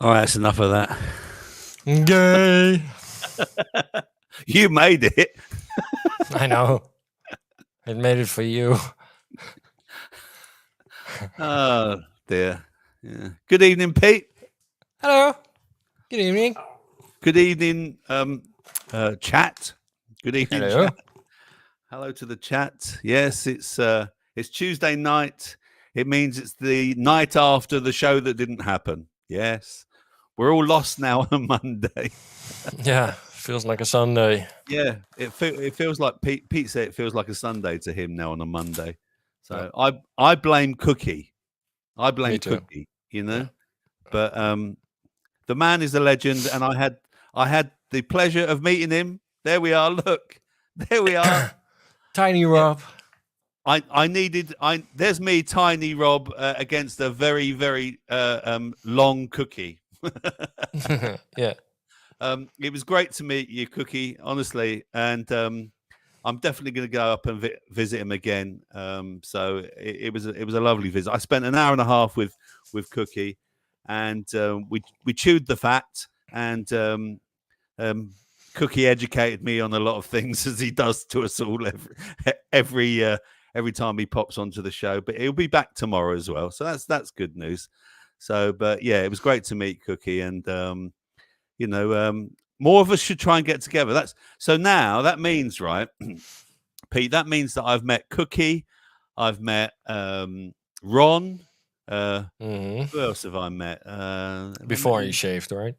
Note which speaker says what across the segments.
Speaker 1: All right, that's enough of that.
Speaker 2: Gay.
Speaker 1: You made it.
Speaker 2: I know. I made it for you.
Speaker 1: Oh dear. Yeah. Good evening, Pete.
Speaker 2: Hello. Good evening.
Speaker 1: Good evening, chat. Good evening,
Speaker 2: Hello.
Speaker 1: chat. Hello to the chat. Yes, it's Tuesday night. It means it's the night after the show that didn't happen. Yes, we're all lost now on a Monday.
Speaker 2: Yeah, feels like a Sunday.
Speaker 1: Yeah, it feels like Pete said it feels like a Sunday to him now on a Monday. So I blame Cookie. I blame
Speaker 2: Me too.
Speaker 1: Cookie. You know,
Speaker 2: Yeah.
Speaker 1: but the man is a legend, and I had the pleasure of meeting him. There we are. Look, there we are.
Speaker 2: Tiny Rob.
Speaker 1: There's me, Tiny Rob, against a very very long Cookie.
Speaker 2: Yeah.
Speaker 1: It was great to meet you, Cookie, honestly, and I'm definitely going to go up and visit him again. So it was a lovely visit. I spent an hour and a half with Cookie, and we chewed the fat, and Cookie educated me on a lot of things, as he does to us all every time he pops onto the show. But he'll be back tomorrow as well, so that's good news. So, but yeah, it was great to meet Cookie, and more of us should try and get together. That's so now that means, right, Pete, that means that I've met Cookie, I've met Ron. Who else have I met?
Speaker 2: Before he shaved, right?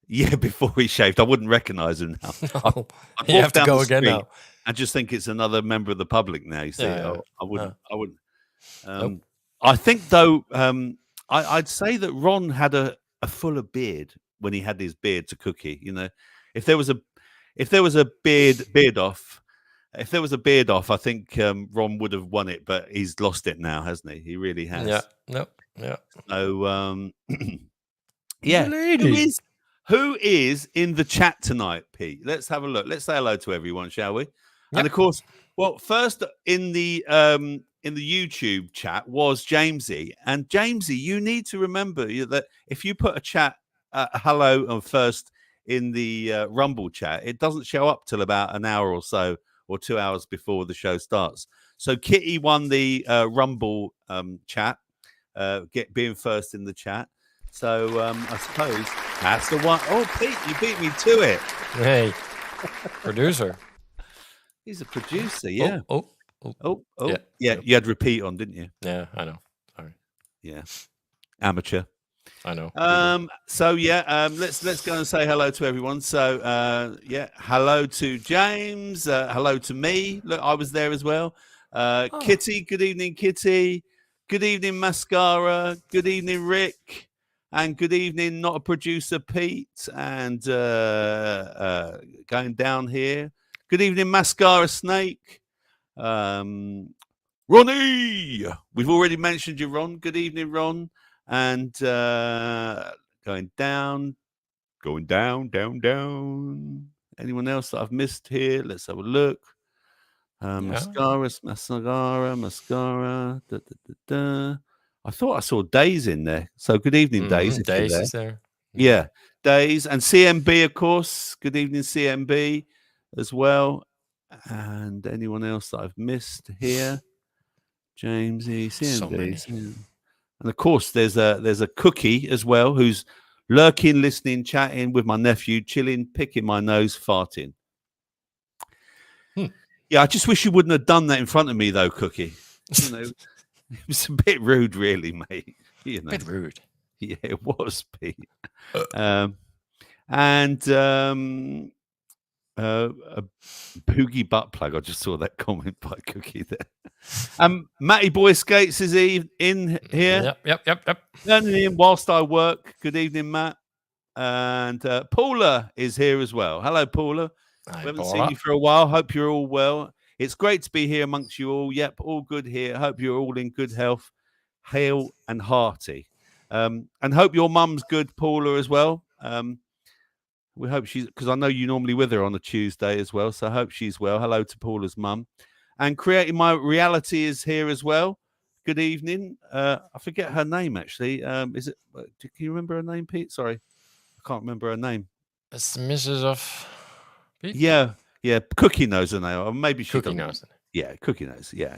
Speaker 1: Yeah, before he shaved. I wouldn't recognize him now.
Speaker 2: No, you have to go again now.
Speaker 1: I just think it's another member of the public now. You see,
Speaker 2: Yeah.
Speaker 1: I wouldn't.
Speaker 2: Nope.
Speaker 1: I think though, I'd say that Ron had a fuller beard when he had his beard to Cookie. You know, if there was a beard off, I think Ron would have won it, but he's lost it now, hasn't he? He really has.
Speaker 2: Yeah. Nope. Yeah.
Speaker 1: So,
Speaker 2: yeah.
Speaker 1: Who is in the chat tonight, Pete? Let's have a look. Let's say hello to everyone, shall we? Yep. And of course, well, first in the YouTube chat was Jamesy, and Jamesy, you need to remember that if you put a chat hello and first in the Rumble chat, it doesn't show up till about an hour or so, or 2 hours before the show starts. So Kitty won the Rumble chat, being first in the chat. So I suppose that's the one. Oh, Pete, you beat me to it.
Speaker 2: Hey, producer.
Speaker 1: He's a producer, yeah.
Speaker 2: Oh.
Speaker 1: Yeah. You had repeat on, didn't you?
Speaker 2: Yeah, I know. Sorry.
Speaker 1: Yeah, amateur.
Speaker 2: I know.
Speaker 1: So yeah, let's go and say hello to everyone. So hello to James. Hello to me. Look, I was there as well. Kitty, good evening, Kitty. Good evening, Mascara. Good evening, Rick. And good evening, not a producer, Pete. And going down here. Good evening, Mascara Snake. Ronnie, we've already mentioned you, Ron. Good evening, Ron. And going down. Anyone else that I've missed here? Let's have a look. Mascara. I thought I saw Days in there. So good evening, Days.
Speaker 2: Days is there.
Speaker 1: Yeah, Days. And CMB, of course. Good evening, CMB as well. And anyone else that I've missed here? Jamesy, CMB. So and of course, there's a Cookie as well, who's lurking, listening, chatting with my nephew, chilling, picking my nose, farting. Yeah, I just wish you wouldn't have done that in front of me, though, Cookie. You know, it was a bit rude, really, mate. You know,
Speaker 2: a bit rude.
Speaker 1: Yeah, it was, Pete. A boogie butt plug. I just saw that comment by Cookie there. Matty Boy Skates is in here.
Speaker 2: Yep.
Speaker 1: Learning in whilst I work. Good evening, Matt. And Paula is here as well. Hello, Paula.
Speaker 2: Hi,
Speaker 1: we haven't seen you for a while. Hope you're all well. It's great to be here amongst you all. Yep, all good here. Hope you're all in good health, hale and hearty. And hope your mum's good, Paula, as well. We hope she's, because I know you normally with her on a Tuesday as well. So I hope she's well. Hello to Paula's mum. And Creating My Reality is here as well. good evening. I forget her name actually. Is it? Can you remember her name, Pete? Sorry, I can't remember her name.
Speaker 2: It's the Mrs. of Pete.
Speaker 1: Yeah. Cookie knows her name, or maybe she
Speaker 2: Cookie
Speaker 1: doesn't.
Speaker 2: knows.
Speaker 1: Yeah, Cookie knows. Yeah.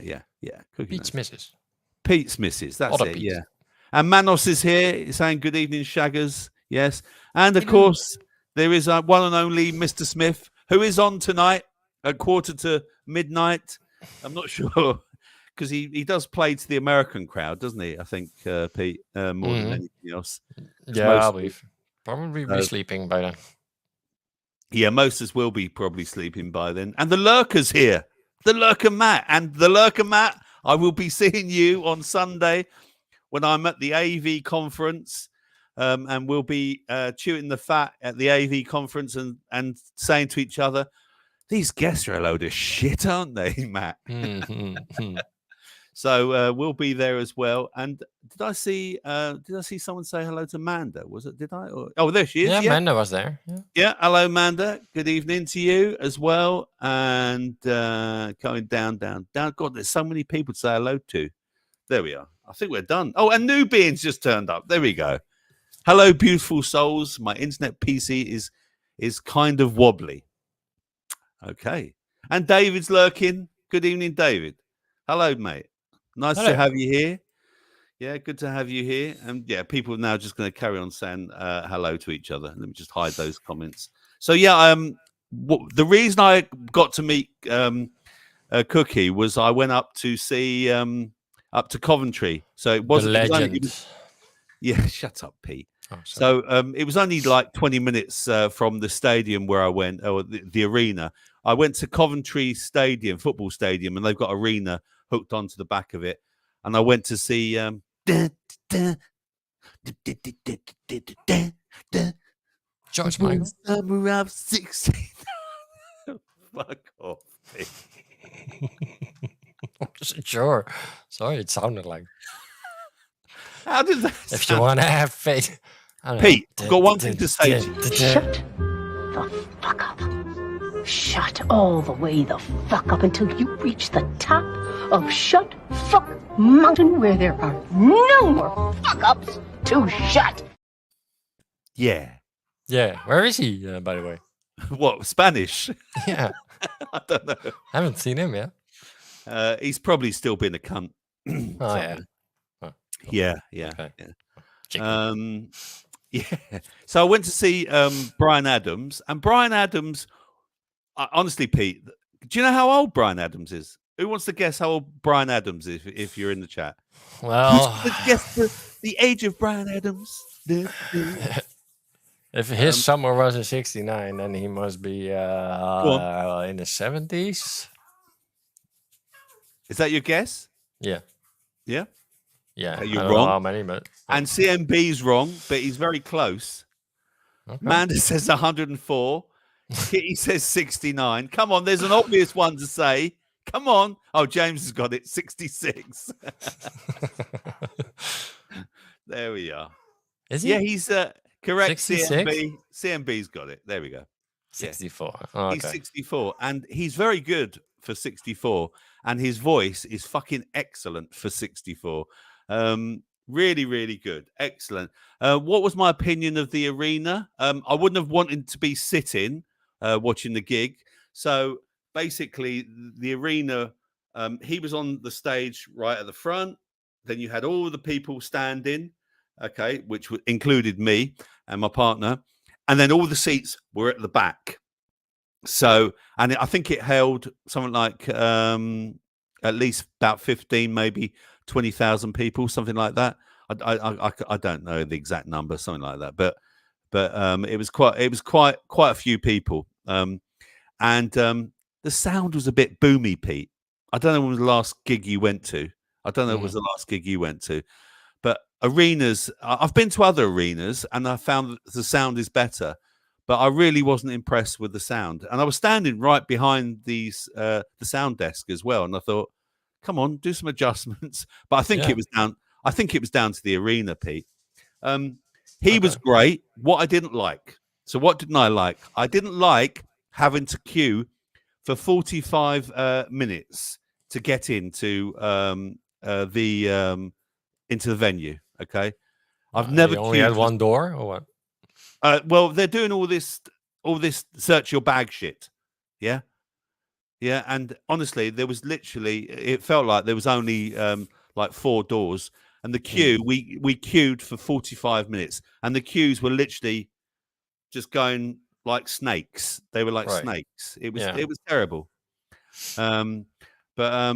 Speaker 1: Cookie
Speaker 2: Pete's
Speaker 1: knows.
Speaker 2: Mrs.
Speaker 1: Pete's Mrs. That's
Speaker 2: Other
Speaker 1: it.
Speaker 2: Pete.
Speaker 1: Yeah. And Manos is here saying good evening, Shaggers. Yes. And of course, there is one and only Mr. Smith, who is on tonight at midnight. I'm not sure because he does play to the American crowd, doesn't he? I think, Pete, more than anything else.
Speaker 2: Yeah, I'll be probably be sleeping by then.
Speaker 1: Yeah, most of us will be probably sleeping by then. And the Lurker's here. The Lurker Matt. And the Lurker Matt, I will be seeing you on Sunday when I'm at the AV conference. And we'll be chewing the fat at the AV conference and saying to each other, these guests are a load of shit, aren't they, Matt? So we'll be there as well. And did I see someone say hello to Manda? Was it? Did I? Oh, there she is.
Speaker 2: Yeah, Manda was there.
Speaker 1: Yeah. Hello, Manda. Good evening to you as well. And going down. God, there's so many people to say hello to. There we are. I think we're done. Oh, and Nubian's just turned up. There we go. Hello, beautiful souls. My internet PC is kind of wobbly. Okay. And David's lurking. Good evening, David. Hello, mate. Nice to have you here. Yeah, good to have you here. And yeah, people are now just going to carry on saying hello to each other. Let me just hide those comments. So yeah, the reason I got to meet Cookie was I went up to see up to Coventry. So it wasn't
Speaker 2: the legend.
Speaker 1: Yeah, shut up, Pete. Oh, so it was only like 20 minutes from the stadium where I went, or the arena. I went to Coventry Stadium, football stadium, and they've got arena hooked onto the back of it. And I went to see
Speaker 2: George Michael.
Speaker 1: Summer of 16. Fuck off.
Speaker 2: Sure. Sorry, it sounded like.
Speaker 1: How does that sound?
Speaker 2: If you want to have faith.
Speaker 1: Pete, I've got one thing to say to you.
Speaker 3: Shut the fuck up. Shut all the way the fuck up until you reach the top of Shut Fuck Mountain, where there are no more fuck ups to shut.
Speaker 1: Yeah.
Speaker 2: Yeah. Where is he, by the way?
Speaker 1: What, Spanish?
Speaker 2: Yeah.
Speaker 1: I don't know.
Speaker 2: I haven't seen him yet.
Speaker 1: He's probably still been a cunt.
Speaker 2: Oh, yeah. Oh, cool.
Speaker 1: Yeah.
Speaker 2: Okay.
Speaker 1: Yeah. So I went to see Bryan Adams, and Bryan Adams, honestly, Pete, do you know how old Bryan Adams is? Who wants to guess how old Bryan Adams is if you're in the chat?
Speaker 2: Well,
Speaker 1: guess the age of Bryan Adams.
Speaker 2: If his summer was in 69, then he must be in the 70s.
Speaker 1: Is that your guess?
Speaker 2: Yeah.
Speaker 1: Yeah?
Speaker 2: Yeah.
Speaker 1: You're
Speaker 2: I don't
Speaker 1: wrong.
Speaker 2: know how many, but...
Speaker 1: And CMB's wrong, but he's very close. Okay. Manda says 104. Kitty says 69. Come on, there's an obvious one to say. Come on. Oh, James has got it. 66. There we are.
Speaker 2: Is he?
Speaker 1: Yeah, he's correct.
Speaker 2: 66?
Speaker 1: CMB's got it. There we go.
Speaker 2: 64.
Speaker 1: Yeah.
Speaker 2: Oh, okay.
Speaker 1: He's 64. And he's very good for 64. And his voice is fucking excellent for 64. Really, really good. Excellent. What was my opinion of the arena? I wouldn't have wanted to be sitting watching the gig. So basically, the arena, he was on the stage right at the front. Then you had all the people standing, okay, which included me and my partner. And then all the seats were at the back. So, and I think it held something like at least about 15, maybe 20,000 people, something like that. I don't know the exact number, something like that. But it was quite a few people. And the sound was a bit boomy, Pete. I don't know when was the last gig you went to. I don't know if it was the last gig you went to. But arenas, I've been to other arenas and I found that the sound is better. But I really wasn't impressed with the sound. And I was standing right behind the sound desk as well. And I thought, come on, do some adjustments. But I think it was down. I think it was down to the arena, Pete. He was great. What I didn't like. So what didn't I like? I didn't like having to queue for 45 minutes to get into into the venue. Okay, I've
Speaker 2: He
Speaker 1: never
Speaker 2: only
Speaker 1: queued
Speaker 2: had
Speaker 1: for
Speaker 2: one door, or what?
Speaker 1: well, they're doing all this search your bag shit. Yeah. Yeah. And honestly, there was literally, it felt like there was only like 4 doors. And the queue, we queued for 45 minutes. And the queues were literally just going like snakes. They were like
Speaker 2: Right.
Speaker 1: snakes. It
Speaker 2: Yeah.
Speaker 1: was terrible. But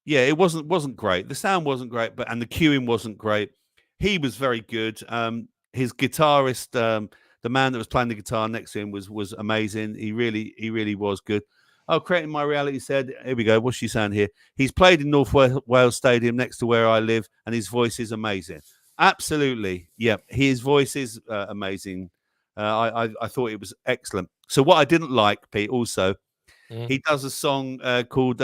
Speaker 1: yeah, it wasn't great. The sound wasn't great, and the queuing wasn't great. He was very good. His guitarist, the man that was playing the guitar next to him was amazing. He really was good. Oh, Creating My Reality said, here we go. What's she saying here? He's played in North Wales Stadium next to where I live, and his voice is amazing. Absolutely. Yeah, his voice is amazing. I thought it was excellent. So what I didn't like, Pete, also, he does a song called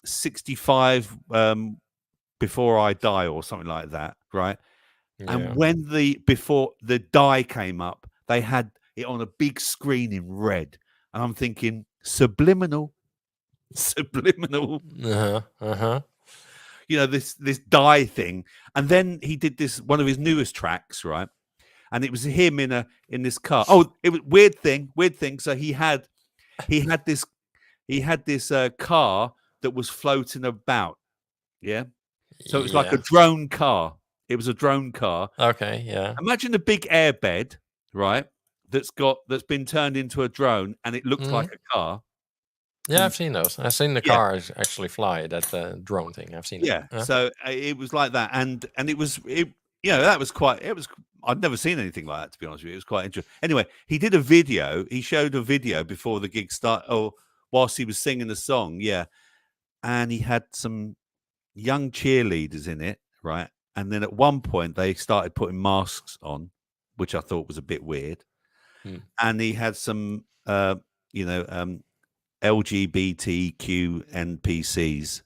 Speaker 1: 65 Before I Die or something like that, right?
Speaker 2: Yeah.
Speaker 1: And when before the die came up, they had it on a big screen in red. And I'm thinking, subliminal. You know, this die thing. And then he did this, one of his newest tracks, right? And it was him in this car. Oh, it was weird thing. So he had this car that was floating about. Yeah. So it was like a drone car. It was a drone car.
Speaker 2: Okay, yeah.
Speaker 1: Imagine a big airbed, right? That's been turned into a drone, and it looks like a car.
Speaker 2: Yeah, I've seen those. I've seen the cars actually fly, that drone thing. I've seen it.
Speaker 1: Yeah. So it was like that, and it was that was quite. It was. I'd never seen anything like that, to be honest with you. It was quite interesting. Anyway, he did a video. He showed a video before the gig started, or whilst he was singing the song. Yeah, and he had some young cheerleaders in it, right? And then at one point they started putting masks on, which I thought was a bit weird. And he had some, LGBTQ NPCs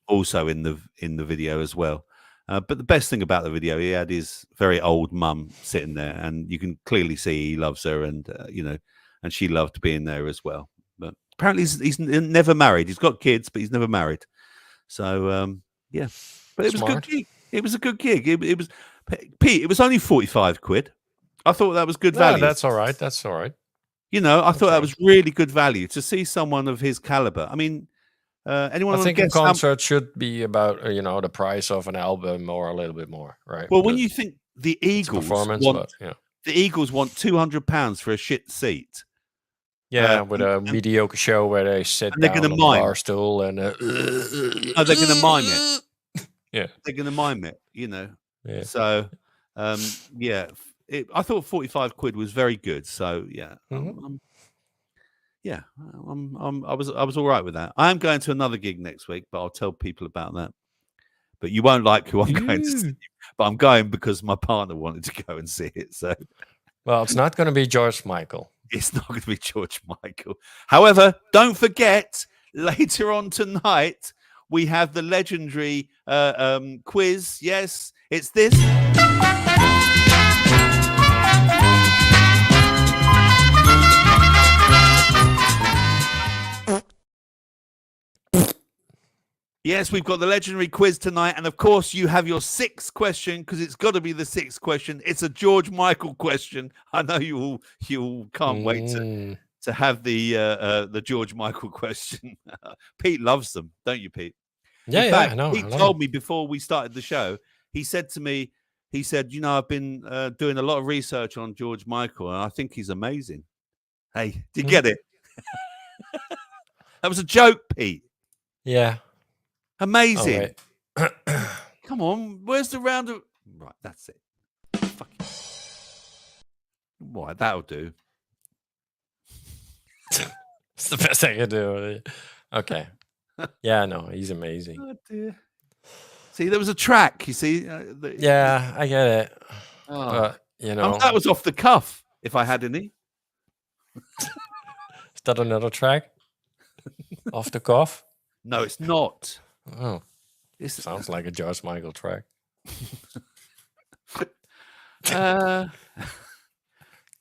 Speaker 1: also in the video as well. But the best thing about the video, he had his very old mum sitting there, and you can clearly see he loves her, and and she loved being there as well. But apparently he's never married. He's got kids, but he's never married. So yeah, but it was a good gig. It was a good gig. It was, Pete. It was only 45 quid. I thought that was good value.
Speaker 2: That's all right. That's all right.
Speaker 1: You know, I thought that was really good value to see someone of his caliber. I mean, anyone?
Speaker 2: I think a concert should be about the price of an album or a little bit more, right?
Speaker 1: Well, when you think the Eagles
Speaker 2: performance,
Speaker 1: the Eagles want £200 for a shit seat.
Speaker 2: Yeah, with a mediocre show where they sit down on a bar stool and
Speaker 1: they're going to mime it.
Speaker 2: Yeah,
Speaker 1: they're going to mime it. Yeah. So yeah. I thought 45 quid was very good. So yeah, I was all right with that. I am going to another gig next week, but I'll tell people about that. But you won't like who I'm going to see. But I'm going because my partner wanted to go and see it. So,
Speaker 2: well, it's not going to be George Michael.
Speaker 1: It's not going to be George Michael. However, don't forget, later on tonight we have the legendary quiz. Yes, it's this. Yes, we've got the legendary quiz tonight. And of course, you have your 6th question, because it's got to be the 6th question. It's a George Michael question. I know you all can't wait to have the George Michael question. Pete loves them, don't you, Pete?
Speaker 2: Yeah,
Speaker 1: In fact,
Speaker 2: I know.
Speaker 1: He told me before we started the show, he said to me, I've been doing a lot of research on George Michael, and I think he's amazing. Hey, did you get it? That was a joke, Pete.
Speaker 2: Yeah.
Speaker 1: Amazing. Oh, come on, where's the round of... Right, that's it. Fuck you. Right, that'll do.
Speaker 2: It's the best I can do. Okay. Yeah, no, he's amazing.
Speaker 1: Oh, dear. See, there was a track, you see.
Speaker 2: Yeah, I get it.
Speaker 1: Oh. That was off the cuff, if I had any.
Speaker 2: Is that another track? Off the cuff?
Speaker 1: No, it's not.
Speaker 2: Oh, this sounds like a George Michael track.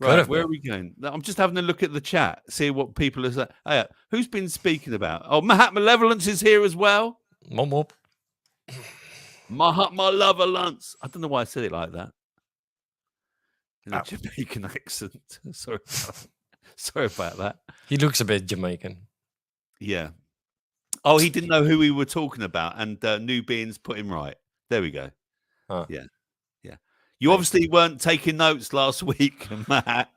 Speaker 1: Right, where are we going? I'm just having a look at the chat, see what people are saying. Hey, who's been speaking about? Oh, Mahat Malevolence is here as well.
Speaker 2: Mop.
Speaker 1: Mahat Malevolence. I don't know why I said it like that. In a Jamaican accent. Sorry about that.
Speaker 2: He looks a bit Jamaican.
Speaker 1: Yeah. Oh, he didn't know who we were talking about, and New Beings put him right. There we go. Yeah. You obviously weren't taking notes last week, Matt,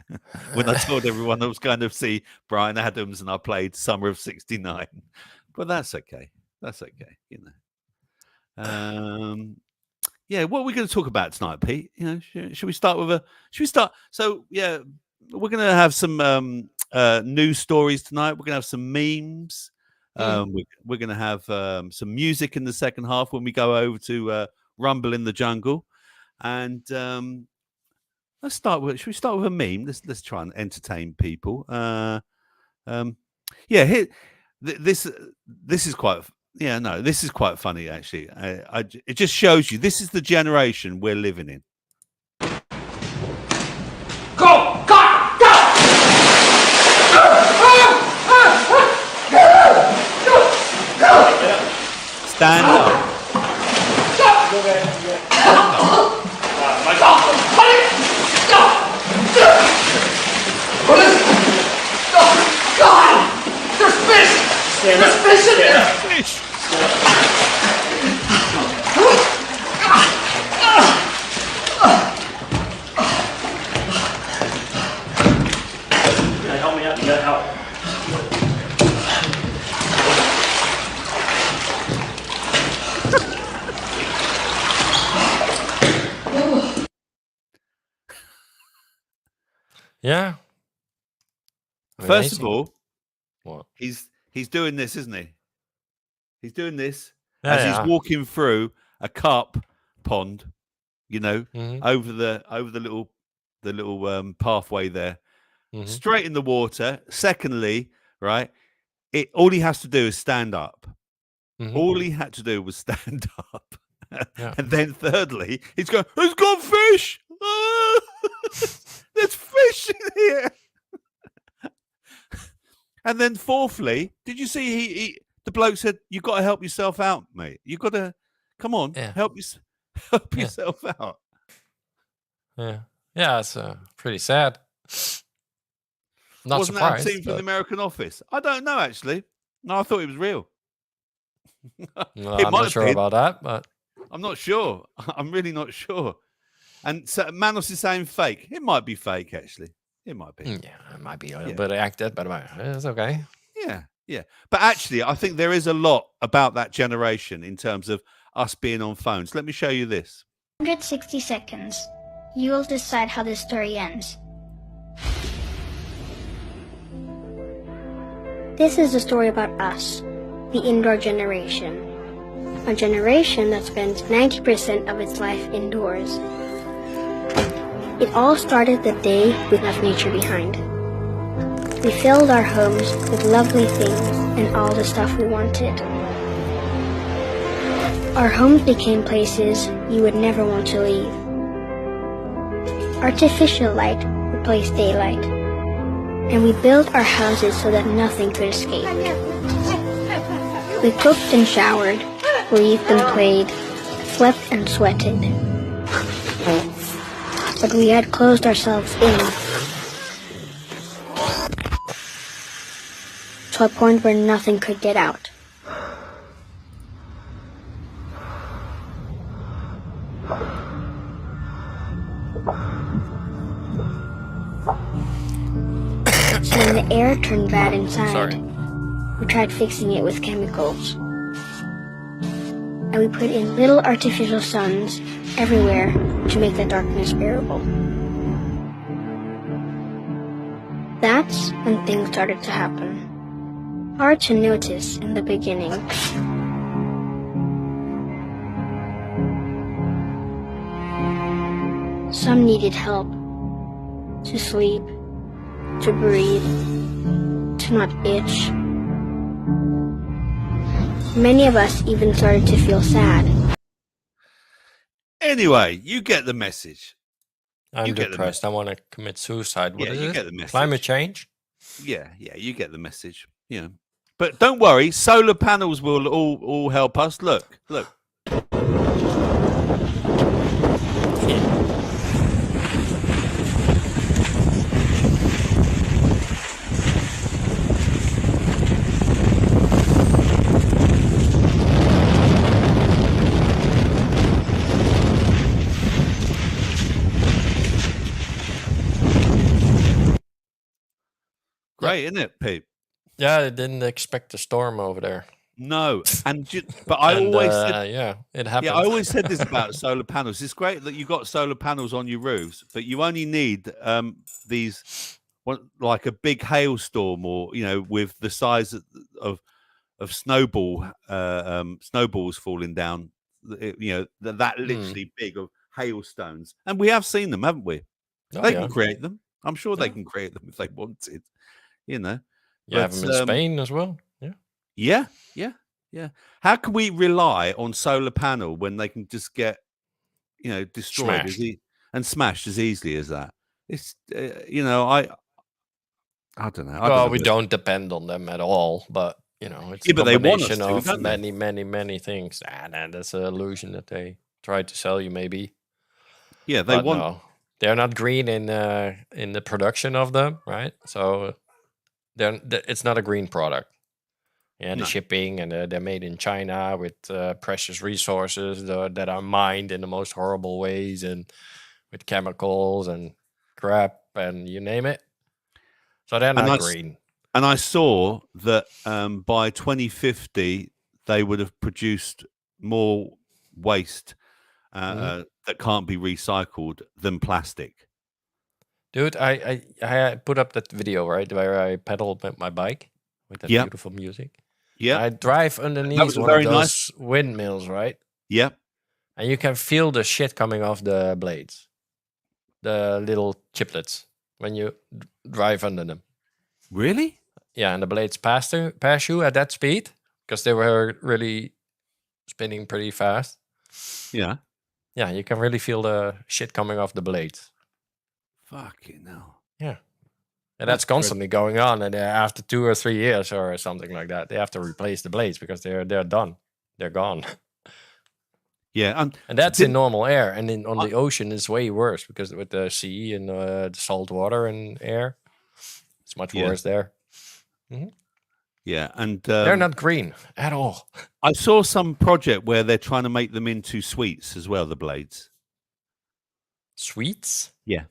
Speaker 1: when I told everyone I was going to see Bryan Adams and I played Summer of '69. But that's okay. That's okay, you know. Yeah, what are we going to talk about tonight, Pete? You know, should we start with a? Should we start? So yeah, we're going to have some news stories tonight. We're going to have some memes. We're going to have some music in the second half when we go over to Rumble in the Jungle. And let's start with. Should we start with a meme? Let's try and entertain people. Here, this is quite. Yeah, no, this is quite funny actually. It just shows you this is the generation we're living in.
Speaker 4: Go!
Speaker 1: Stand up.
Speaker 4: God! There's fish! There's fish in there!
Speaker 1: Fish!
Speaker 4: Help me out, you gotta help.
Speaker 2: Yeah.
Speaker 1: First of all,
Speaker 2: what?
Speaker 1: He's doing this, isn't he? He's doing this
Speaker 2: He's
Speaker 1: walking through a carp pond, you know, over the little pathway there, straight in the water. Secondly, right, all he has to do is stand up. All he had to do was stand up, and then thirdly, he's going, "Who's got fish? There's fish in here." And then fourthly, did you see the bloke said, "You've got to help yourself out, mate. You've got to come on, help yourself out."
Speaker 2: Yeah, it's pretty sad. Not
Speaker 1: Wasn't
Speaker 2: surprised.
Speaker 1: that a scene from the American Office? I don't know actually. No, I thought it was real.
Speaker 2: Well, I'm not sure about that, but
Speaker 1: I'm not sure. I'm really not sure. And so Manos is saying fake. It might be fake actually. It might be.
Speaker 2: Yeah, it might be a little bit acted, but it's okay.
Speaker 1: Yeah. But actually, I think there is a lot about that generation in terms of us being on phones. Let me show you this.
Speaker 5: 160 seconds. You will decide how this story ends. This is a story about us, the indoor generation. A generation that spends 90% of its life indoors. It all started the day we left nature behind. We filled our homes with lovely things and all the stuff we wanted. Our homes became places you would never want to leave. Artificial light replaced daylight, and we built our houses so that nothing could escape. We cooked and showered, breathed and played, slept and sweated. But we had closed ourselves in to a point where nothing could get out. So when the air turned bad inside, we tried fixing it with chemicals. And we put in little artificial suns everywhere to make the darkness bearable. That's when things started to happen. Hard to notice in the beginning. Some needed help to sleep, to breathe, to not itch. Many of us even started to feel sad.
Speaker 1: Anyway, you get the message.
Speaker 2: I'm
Speaker 1: You get the
Speaker 2: depressed. I want to commit suicide. What
Speaker 1: Yeah,
Speaker 2: is
Speaker 1: you
Speaker 2: it?
Speaker 1: get the message.
Speaker 2: Climate change?
Speaker 1: Yeah, you get the message. Yeah, but don't worry, solar panels will all help us. Look. Great, isn't it, Pete?
Speaker 2: Yeah, I didn't expect a storm over there.
Speaker 1: No, but I
Speaker 2: And,
Speaker 1: always said,
Speaker 2: yeah, it happened.
Speaker 1: yeah, I always said this about solar panels. It's great that you got solar panels on your roofs, but you only need these, like a big hailstorm, or with the size of snowballs falling down. That literally big of hailstones, and we have seen them, haven't we? They can create them. I'm sure they can create them if they wanted.
Speaker 2: You have them in Spain as well.
Speaker 1: Yeah. How can we rely on solar panel when they can just get, destroyed and smashed as easily as that? It's, I don't know.
Speaker 2: We don't depend on them at all, but it's a
Speaker 1: but they want us
Speaker 2: combination
Speaker 1: to,
Speaker 2: of
Speaker 1: don't they?
Speaker 2: many things. And that's an illusion that they try to sell you, maybe.
Speaker 1: Yeah, they want.
Speaker 2: No, they're not green in the production of them, right? So it's not a green product. Yeah, the shipping, and they're made in China with precious resources that are mined in the most horrible ways, and with chemicals and crap and you name it. So they're not green.
Speaker 1: And I saw that by 2050 they would have produced more waste that can't be recycled than plastic.
Speaker 2: Dude, I put up that video, right, where I pedaled with my bike with that beautiful music.
Speaker 1: Yeah,
Speaker 2: I drive underneath one of those windmills, right?
Speaker 1: Yeah,
Speaker 2: and you can feel the shit coming off the blades, the little chiplets, when you drive under them.
Speaker 1: Really?
Speaker 2: Yeah, and the blades pass you at that speed because they were really spinning pretty fast.
Speaker 1: Yeah.
Speaker 2: Yeah, you can really feel the shit coming off the blades.
Speaker 1: Fucking hell.
Speaker 2: Yeah. And that's constantly going on. And after 2 or 3 years or something like that, they have to replace the blades because they're done. They're gone.
Speaker 1: Yeah.
Speaker 2: And that's in normal air. And on the ocean, it's way worse because with the sea and the salt water and air, it's much worse there. Mm-hmm.
Speaker 1: Yeah. And
Speaker 2: they're not green at all.
Speaker 1: I saw some project where they're trying to make them into sweets as well, the blades.
Speaker 2: Sweets?
Speaker 1: Yeah.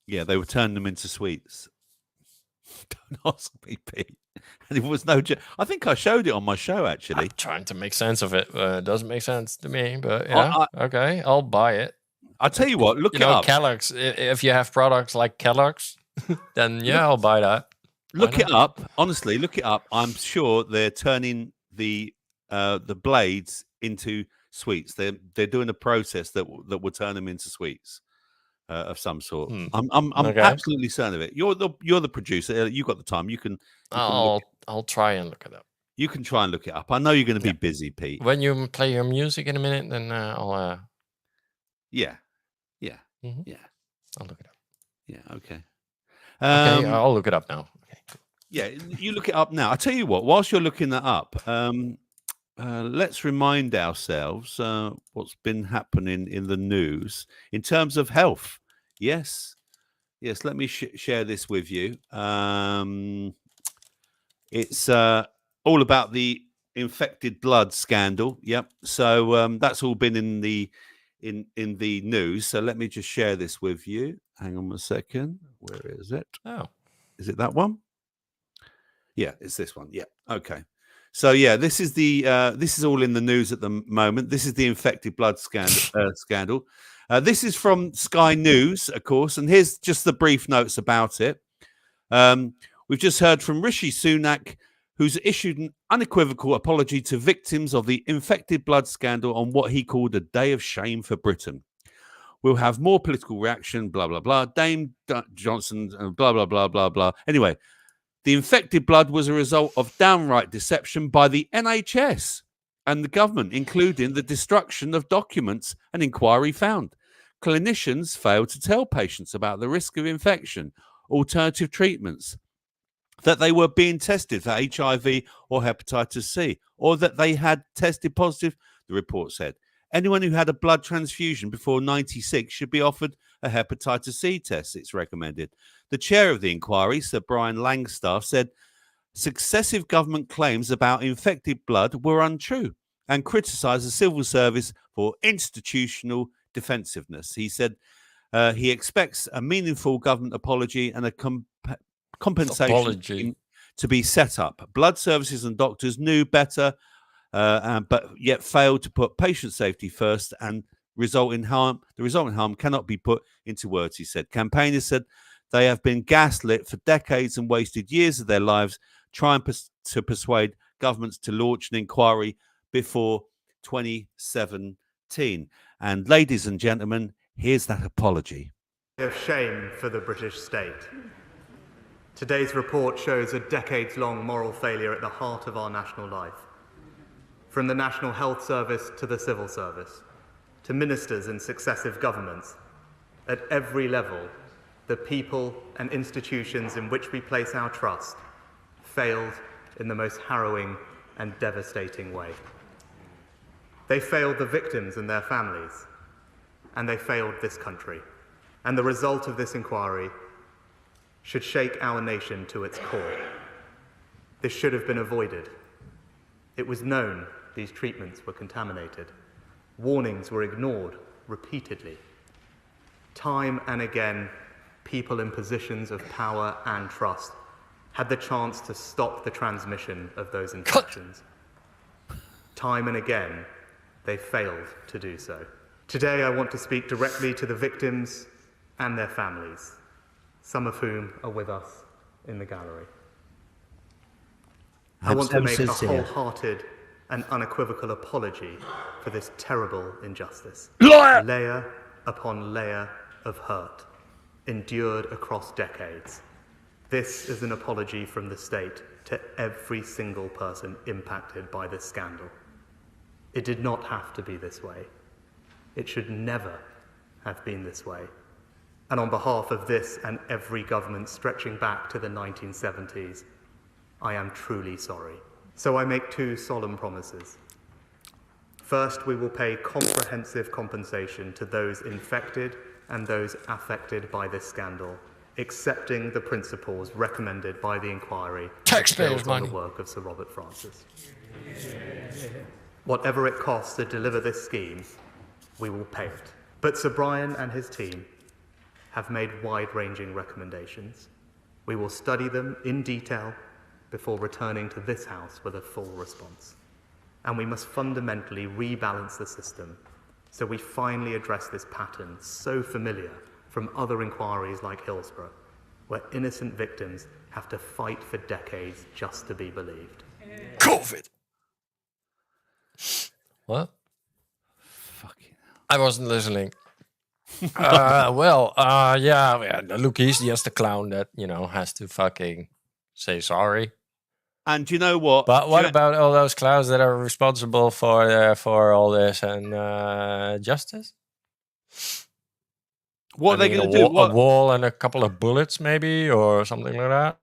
Speaker 1: Yeah, they were turning them into sweets. Don't ask me, Pete. And it was no joke. I think I showed it on my show, actually.
Speaker 2: I'm trying to make sense of it. It doesn't make sense to me, but yeah. Okay, I'll buy it.
Speaker 1: I'll tell you what, look it up.
Speaker 2: Kellogg's, if you have products like Kellogg's, then I'll buy that.
Speaker 1: Look it up. Honestly, look it up. I'm sure they're turning the blades into sweets. They're doing a process that will turn them into sweets. Of some sort. I'm absolutely certain of it. You're the producer. You got the time.
Speaker 2: I'll try and look it up.
Speaker 1: You can try and look it up. I know you're going to be busy, Pete.
Speaker 2: When you play your music in a minute, then I'll.
Speaker 1: Yeah.
Speaker 2: Mm-hmm. Yeah. I'll look it up.
Speaker 1: Yeah. Okay.
Speaker 2: Okay. I'll look it up now. Okay.
Speaker 1: Yeah, you look it up now. I tell you what. Whilst you're looking that up, let's remind ourselves what's been happening in the news in terms of health. Yes. Let me share this with you. It's all about the infected blood scandal. Yep. So that's all been in the news. So let me just share this with you. Hang on a second. Where is it?
Speaker 2: Oh,
Speaker 1: is it that one? Yeah, it's this one. Yeah. Okay. So yeah, this is all in the news at the moment. This is the infected blood scandal. This is from Sky News, of course, and here's just the brief notes about it. We've just heard from Rishi Sunak, who's issued an unequivocal apology to victims of the infected blood scandal on what he called a day of shame for Britain. We'll have more political reaction, blah, blah, blah. Dame Johnson, blah, blah, blah, blah, blah. Anyway, the infected blood was a result of downright deception by the NHS and the government, including the destruction of documents an inquiry found. clinicians failed to tell patients about the risk of infection, alternative treatments, that they were being tested for HIV or hepatitis C, or that they had tested positive, the report said. Anyone who had a blood transfusion before 96 should be offered a hepatitis C test, it's recommended. The chair of the inquiry, Sir Brian Langstaff, said successive government claims about infected blood were untrue and criticised the civil service for institutional defensiveness. He said he expects a meaningful government apology and a compensation scheme to be set up. Blood services and doctors knew better, but yet failed to put patient safety first, and the resulting harm cannot be put into words, he said. Campaigners said they have been gaslit for decades and wasted years of their lives trying to persuade governments to launch an inquiry before 2017. And ladies and gentlemen, here's that apology.
Speaker 6: Of shame for the British state. Today's report shows a decades-long moral failure at the heart of our national life. From the National Health Service to the civil service, to ministers in successive governments, at every level, the people and institutions in which we place our trust failed in the most harrowing and devastating way. They failed the victims and their families, and they failed this country. And the result of this inquiry should shake our nation to its core. This should have been avoided. It was known these treatments were contaminated. Warnings were ignored repeatedly. Time and again, people in positions of power and trust had the chance to stop the transmission of those infections. Time and again, they failed to do so. Today, I want to speak directly to the victims and their families, some of whom are with us in the gallery. I want to make a wholehearted and unequivocal apology for this terrible injustice. Layer upon layer of hurt, endured across decades. This is an apology from the state to every single person impacted by this scandal. It did not have to be this way. It should never have been this way. And on behalf of this and every government stretching back to the 1970s, I am truly sorry. So I make two solemn promises. First, we will pay comprehensive compensation to those infected and those affected by this scandal, accepting the principles recommended by the inquiry
Speaker 2: Taxpayers'
Speaker 6: on
Speaker 2: money.
Speaker 6: the work of Sir Robert Francis. Whatever it costs to deliver this scheme, we will pay it. But Sir Brian and his team have made wide-ranging recommendations. We will study them in detail before returning to this House with a full response. And we must fundamentally rebalance the system so we finally address this pattern so familiar from other inquiries like Hillsborough, where innocent victims have to fight for decades just to be believed.
Speaker 2: COVID. What?
Speaker 1: Fucking hell.
Speaker 2: I wasn't listening. Yeah. Look, he's just a clown that, has to fucking say sorry.
Speaker 1: And you know what?
Speaker 2: But what about all those clowns that are responsible for all this and justice?
Speaker 1: What are they going to do?
Speaker 2: A wall and a couple of bullets, maybe, or something like that.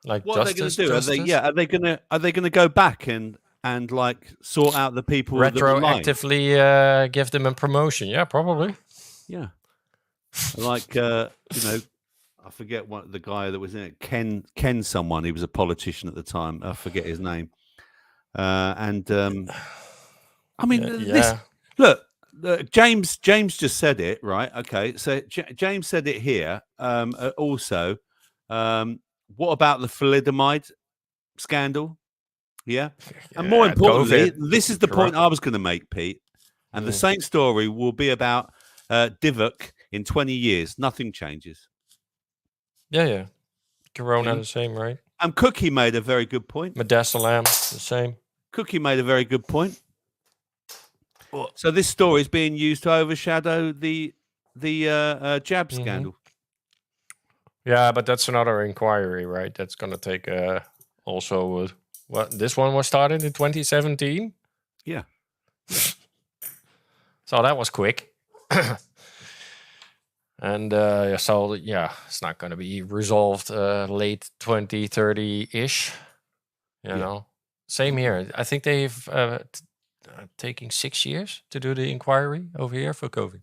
Speaker 2: Like
Speaker 1: what
Speaker 2: justice,
Speaker 1: are they going to do? Are they going to go back and like sort out the people
Speaker 2: retroactively give them a promotion? Yeah, probably.
Speaker 1: Yeah, like I forget what the guy that was in it, Ken someone. He was a politician at the time. I forget his name. I mean, this look. James just said it, right? Okay, so James said it here. Also, what about the thalidomide scandal? Yeah, and more importantly, COVID. This is the point I was going to make, Pete. And the same story will be about Divok in 20 years. Nothing changes.
Speaker 2: Yeah. Corona, the same, right?
Speaker 1: And Cookie made a very good point.
Speaker 2: Midazolam, the same.
Speaker 1: Cookie made a very good point. So this story is being used to overshadow the jab scandal.
Speaker 2: Yeah, but that's another inquiry, right? That's going to take also... this one was started in 2017?
Speaker 1: Yeah.
Speaker 2: So that was quick. And so it's not going to be resolved late 2030-ish. You know, same here. I think they've taking 6 years to do the inquiry over here for COVID.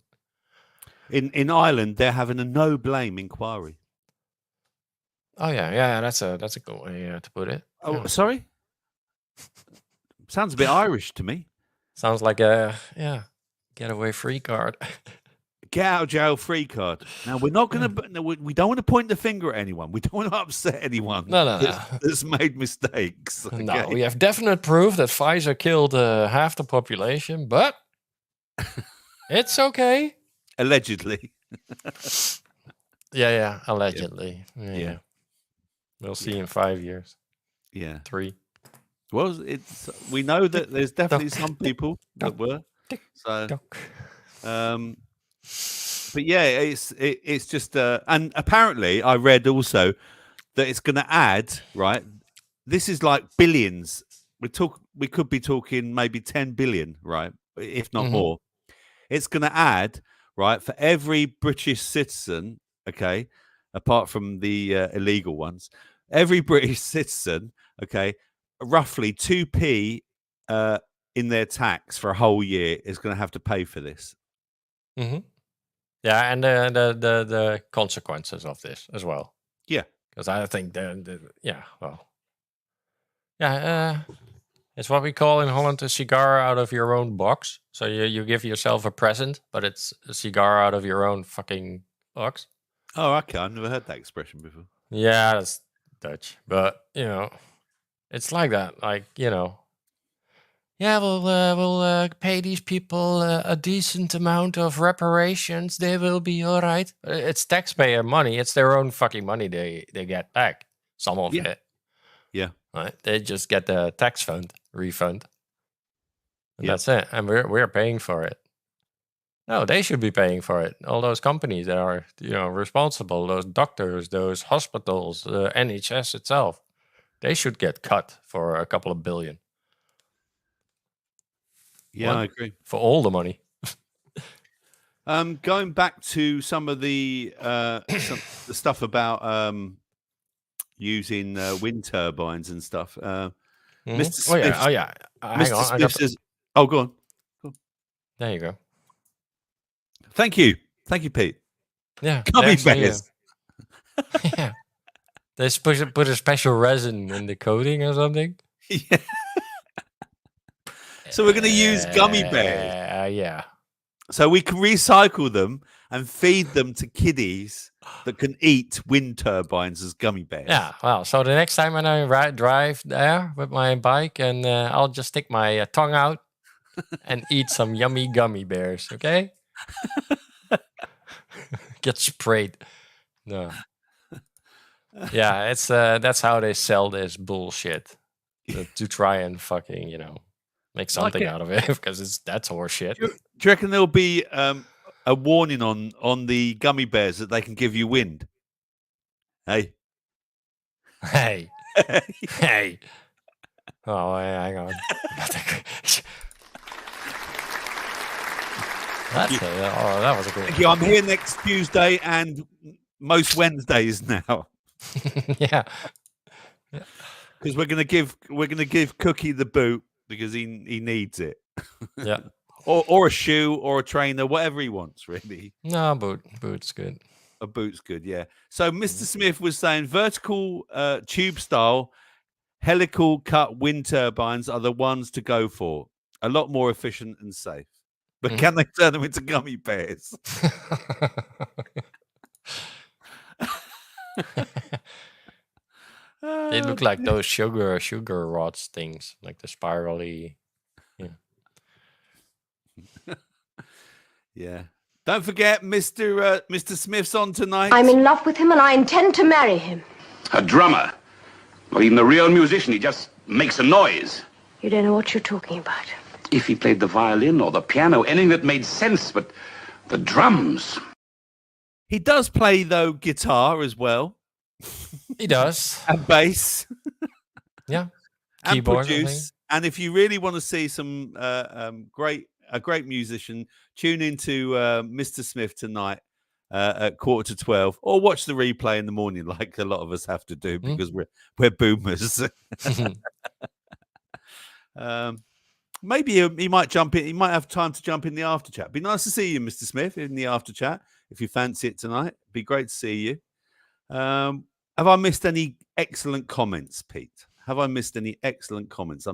Speaker 1: In Ireland, they're having a no blame inquiry.
Speaker 2: Oh yeah, that's a good way to put it.
Speaker 1: Oh, sorry. Sounds a bit Irish to me.
Speaker 2: Sounds like a getaway free card.
Speaker 1: Get out of jail free card. Now we're not going to. We don't want to point the finger at anyone. We don't want to upset anyone.
Speaker 2: No.
Speaker 1: That's made mistakes. Okay?
Speaker 2: No, we have definite proof that Pfizer killed half the population, but it's okay.
Speaker 1: Allegedly.
Speaker 2: Yeah, allegedly. Yeah. We'll see in 5 years.
Speaker 1: Yeah.
Speaker 2: 3.
Speaker 1: Well, we know that there's definitely some people that were. So, but yeah, it's just and apparently I read also that it's going to add, right? This is like billions. We could be talking maybe 10 billion, right? If not more. It's going to add, right, for every British citizen, okay, apart from the illegal ones, every British citizen, okay, roughly 2p in their tax for a whole year is going to have to pay for this.
Speaker 2: Yeah, and the consequences of this as well.
Speaker 1: Yeah,
Speaker 2: because I think it's what we call in Holland a cigar out of your own box. So you give yourself a present, but it's a cigar out of your own fucking box.
Speaker 1: Oh, okay. I've never heard that expression before.
Speaker 2: Yeah, that's Dutch, but it's like that. Like we'll pay these people a decent amount of reparations. They will be all right. It's taxpayer money. It's their own fucking money. They get back some of it.
Speaker 1: Yeah.
Speaker 2: Right. They just get the tax refund. And that's it. And we're paying for it. No, they should be paying for it. All those companies that are responsible, those doctors, those hospitals, the NHS itself, they should get cut for a couple of billion.
Speaker 1: Yeah, I agree.
Speaker 2: For all the money.
Speaker 1: Going back to some of the the stuff about using wind turbines and stuff. Mr. Smith, Mr. Smith says, "Oh, go on.
Speaker 2: There you go.
Speaker 1: Thank you, Pete.
Speaker 2: Yeah,
Speaker 1: gummy bears.
Speaker 2: Yeah, they put a special resin in the coating or something.
Speaker 1: Yeah. So we're going to use gummy bears.
Speaker 2: Yeah.
Speaker 1: So we can recycle them and feed them to kiddies that can eat wind turbines as gummy bears.
Speaker 2: Yeah. Well, so the next time when I drive there with my bike, and I'll just stick my tongue out and eat some yummy gummy bears. Okay. Get sprayed. No. Yeah, it's that's how they sell this bullshit to try and fucking make something out of it, because that's horseshit.
Speaker 1: Do you reckon there'll be a warning on the gummy bears that they can give you wind? Hey.
Speaker 2: Oh, hang on. That was a good.
Speaker 1: Thank you. I'm here next Tuesday and most Wednesdays now.
Speaker 2: Yeah.
Speaker 1: Because we're gonna give Cookie the boot because he needs it.
Speaker 2: Yeah.
Speaker 1: or a shoe or a trainer, whatever he wants, really.
Speaker 2: No, boot's good.
Speaker 1: A boot's good, yeah. So Mr. Smith was saying vertical tube style helical cut wind turbines are the ones to go for. A lot more efficient and safe. But can they turn them into gummy bears?
Speaker 2: They look like those sugar rods things, like the spirally.
Speaker 1: Yeah. Don't forget, Mr. Smith's on tonight.
Speaker 3: I'm in love with him and I intend to marry him.
Speaker 7: A drummer. Not even a real musician. He just makes a noise.
Speaker 3: You don't know what you're talking about.
Speaker 7: If he played the violin or the piano, anything that made sense, but the drums.
Speaker 1: He does play, though, guitar as well.
Speaker 2: He does.
Speaker 1: And bass.
Speaker 2: Yeah.
Speaker 1: And
Speaker 2: Keyboard,
Speaker 1: produce. And if you really want to see some a great musician, tune into Mr. Smith tonight at 11:45, or watch the replay in the morning, like a lot of us have to do because we're boomers. Maybe he might jump in. He might have time to jump in the after chat. Be nice to see you, Mr. Smith, in the after chat if you fancy it tonight. Be great to see you. Have I missed any excellent comments, Pete? Have I missed any excellent comments?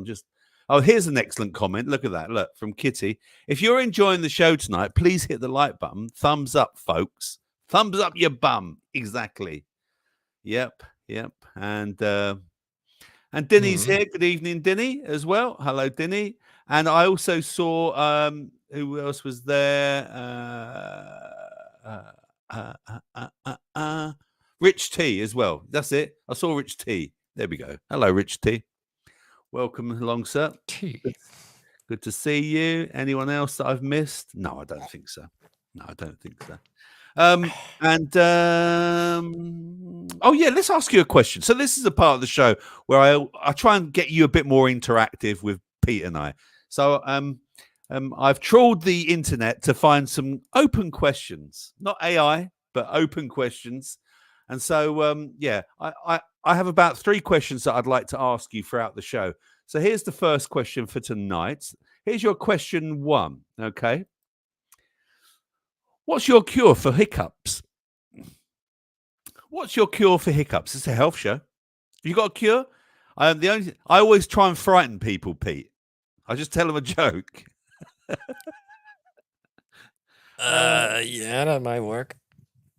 Speaker 1: Oh, here's an excellent comment. Look at that. Look, from Kitty. If you're enjoying the show tonight, please hit the like button. Thumbs up, folks. Thumbs up your bum. Exactly. Yep. And Dinny's here. Good evening, Dinny, as well. Hello, Dinny. And I also saw who else was there? Rich T as well. That's it. I saw Rich T. There we go. Hello, Rich T. Welcome along, sir. Good to see you. Anyone else that I've missed? No, I don't think so. Oh yeah, let's ask you a question. So this is a part of the show where I try and get you a bit more interactive with Pete and I. So I've trawled the internet to find some open questions, not AI, but open questions. And so I have about 3 questions that I'd like to ask you throughout the show. So here's the first question for tonight. Here's your question 1. Okay. What's your cure for hiccups? What's your cure for hiccups? It's a health show. Have you got a cure? I always try and frighten people, Pete. I just tell them a joke.
Speaker 2: Yeah, that might work.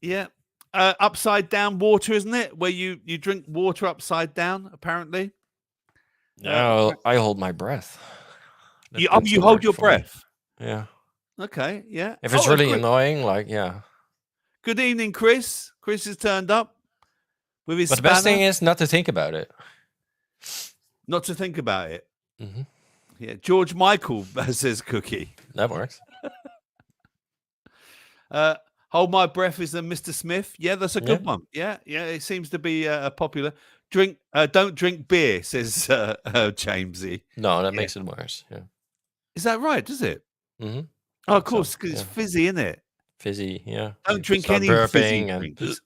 Speaker 1: Yeah. Upside down water, isn't it? Where you drink water upside down, apparently.
Speaker 2: No, I hold my breath.
Speaker 1: You hold your breath?
Speaker 2: Yeah.
Speaker 1: Okay, yeah.
Speaker 2: If it's really annoying, yeah.
Speaker 1: Good evening, Chris. Chris has turned up with his
Speaker 2: But the best thing is not to think about it.
Speaker 1: Not to think about it.
Speaker 2: Mm-hmm.
Speaker 1: Yeah, George Michael says Cookie.
Speaker 2: That works.
Speaker 1: Hold my breath is a Mr. Smith. Yeah, that's a good one. Yeah, it seems to be popular. Don't drink beer, says Jamesy.
Speaker 2: No, that makes it worse. Yeah.
Speaker 1: Is that right? Does it?
Speaker 2: Mm-hmm.
Speaker 1: Oh, of course, because it's fizzy, isn't it?
Speaker 2: Fizzy, yeah.
Speaker 1: Don't drink any fizzy drinks.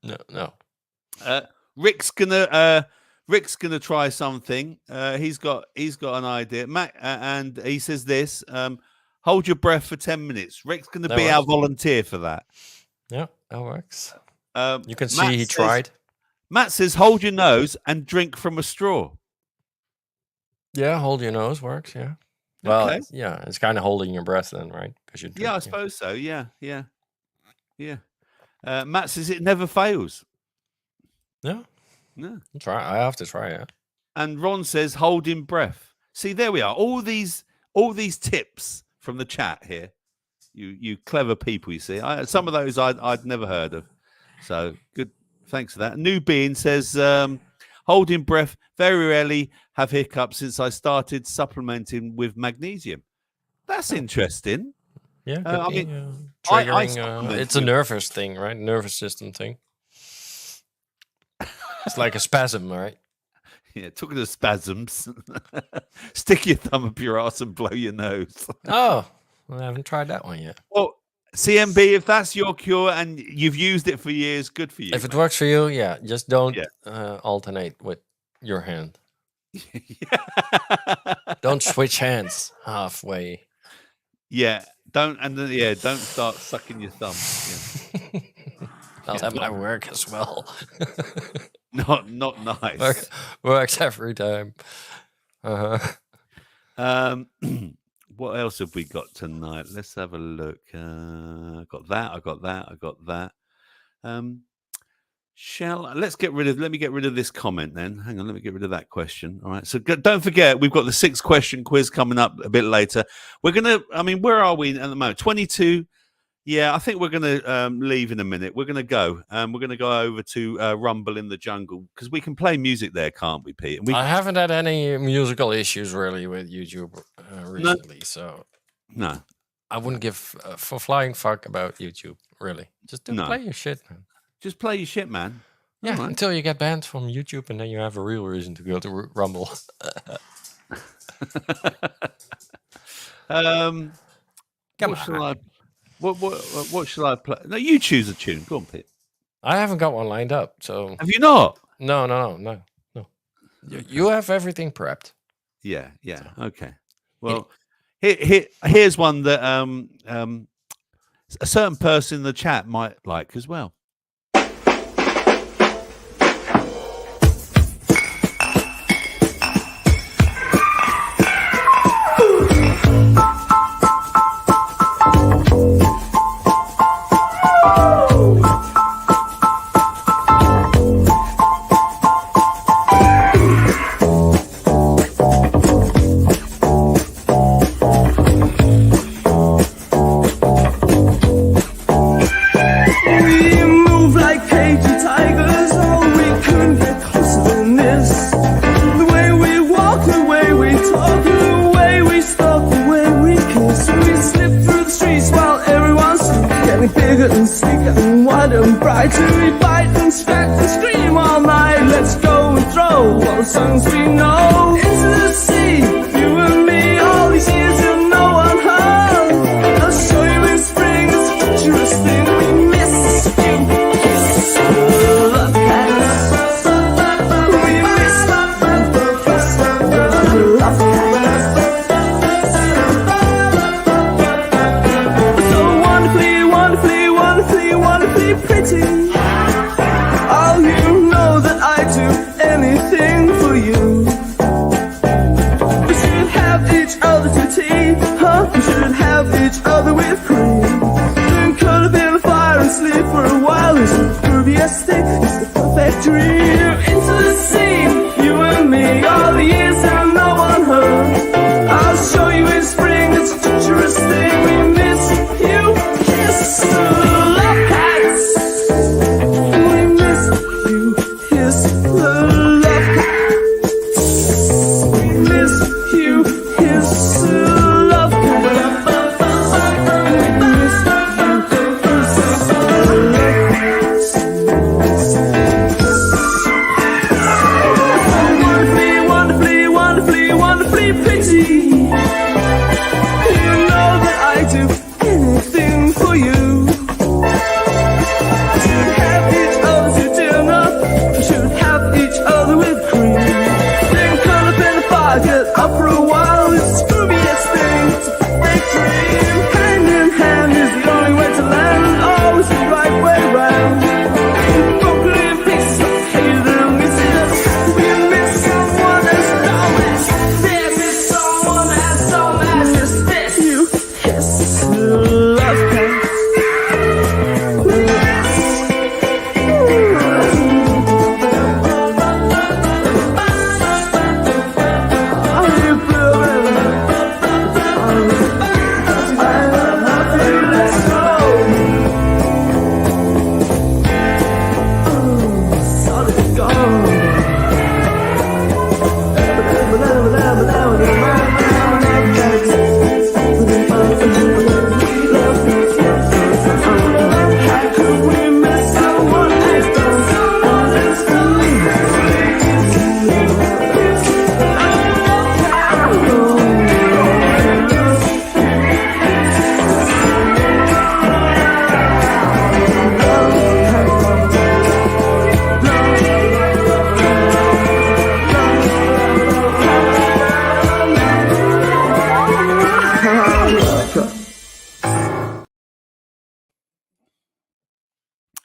Speaker 2: No.
Speaker 1: Rick's gonna try something. He's got an idea, Matt, and he says this. Hold your breath for 10 minutes. Rick's gonna be our volunteer for that.
Speaker 2: Yeah, that works. You can see he
Speaker 1: says,
Speaker 2: tried.
Speaker 1: Matt says, hold your nose and drink from a straw.
Speaker 2: Yeah, hold your nose works. Yeah. Well,
Speaker 1: okay.
Speaker 2: Yeah, it's kind of holding your breath then, right?
Speaker 1: Yeah, I suppose so. Yeah. Matt says it never fails.
Speaker 2: Yeah.
Speaker 1: No.
Speaker 2: I have to try it.
Speaker 1: And Ron says holding breath. See, there we are. All these tips from the chat here. You clever people, you see. Some of those I'd never heard of. So good. Thanks for that. New Being says holding breath. Very rarely have hiccups since I started supplementing with magnesium. That's interesting.
Speaker 2: Yeah,
Speaker 1: I mean,
Speaker 2: triggering. It's a nervous thing, right? Nervous system thing. It's like a spasm, right?
Speaker 1: Yeah, talking of spasms. Stick your thumb up your ass and blow your nose.
Speaker 2: Oh, I haven't tried that one yet.
Speaker 1: Well, CMB, if that's your cure and you've used it for years, good for you.
Speaker 2: If it works for you, yeah, just don't alternate with your hand. Don't switch hands halfway.
Speaker 1: Yeah, don't start sucking your thumb. Yeah.
Speaker 2: That might work as well.
Speaker 1: Not nice.
Speaker 2: Works every time.
Speaker 1: What else have we got tonight? Let's have a look. I got that. Let me get rid of this comment then. Hang on, let me get rid of that question. All right. So don't forget, we've got the 6-question quiz coming up a bit later. Where are we at the moment? 22. Yeah, I think we're going to leave in a minute. We're going to go. We're going to go over to Rumble in the Jungle because we can play music there, can't we, Pete? And
Speaker 2: I haven't had any musical issues really with YouTube recently, so
Speaker 1: no,
Speaker 2: I wouldn't give for flying fuck about YouTube. Really, just play your shit, man.
Speaker 1: Just play your shit, man.
Speaker 2: Yeah, right. Until you get banned from YouTube, and then you have a real reason to go to Rumble.
Speaker 1: Come on. What shall I play? No, you choose a tune. Go on, Pete.
Speaker 2: I haven't got one lined up, so
Speaker 1: Have you not?
Speaker 2: no. You have everything prepped.
Speaker 1: Yeah. Okay. Well, here's one that a certain person in the chat might like as well.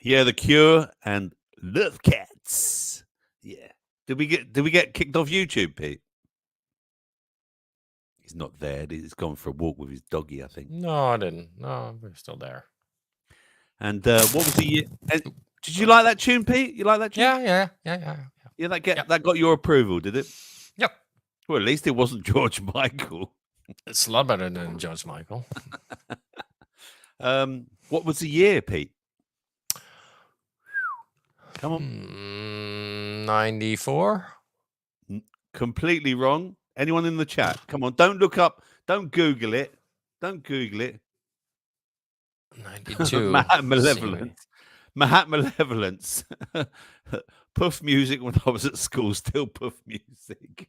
Speaker 1: Yeah, The Cure and Love Cats. Yeah. Did we get kicked off YouTube, Pete? He's not there. He's gone for a walk with his doggy, I think.
Speaker 2: No, I didn't. No, we're still there.
Speaker 1: And what was the? Did you like that tune, Pete? You like that tune?
Speaker 2: Yeah.
Speaker 1: Yeah, that got your approval, did it?
Speaker 2: Yep.
Speaker 1: Well, at least it wasn't George Michael.
Speaker 2: It's a lot better than George Michael.
Speaker 1: What was the year, Pete? Come on.
Speaker 2: 94.
Speaker 1: Completely wrong. Anyone in the chat? Come on, don't look up. Don't Google it.
Speaker 2: 92.
Speaker 1: Mahat Malevolence. Puff music when I was at school. Still puff music.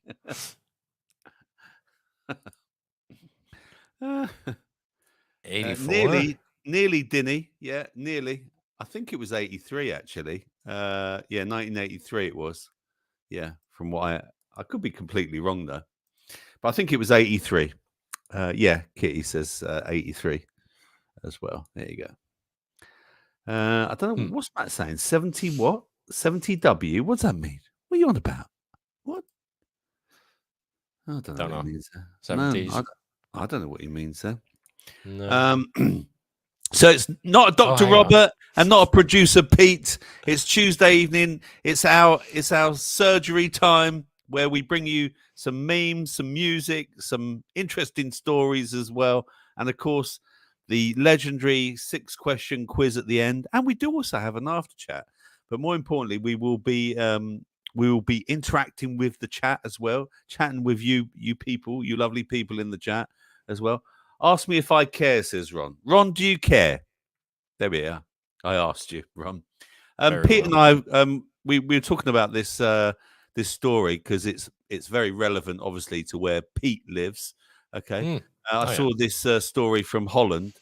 Speaker 2: 84.
Speaker 1: nearly Dinny. Yeah, nearly. I think it was 83 actually. 1983 it was. Yeah, from what I could be completely wrong though, but I think it was 83. Yeah, Kitty says 83 as well. There you go. I don't know what's Matt saying. 70 what? 70 W. What's that mean? What are you on about? What? I don't know what he means there.
Speaker 2: 70s.
Speaker 1: No, I don't know what he means there.
Speaker 2: No.
Speaker 1: So it's not a Dr.
Speaker 2: hang on.
Speaker 1: Robert and not a producer Pete. It's Tuesday evening. It's our surgery time where we bring you some memes, some music, some interesting stories as well, and of course the legendary 6-question quiz at the end. And we do also have an after chat. But more importantly, we will be interacting with the chat as well, chatting with you people, you lovely people in the chat as well. Ask me if I care, says Ron. Ron, do you care? There we are. I asked you, Ron. Pete and I, we were talking about this this story because it's very relevant, obviously, to where Pete lives. Okay, I saw this story from Holland.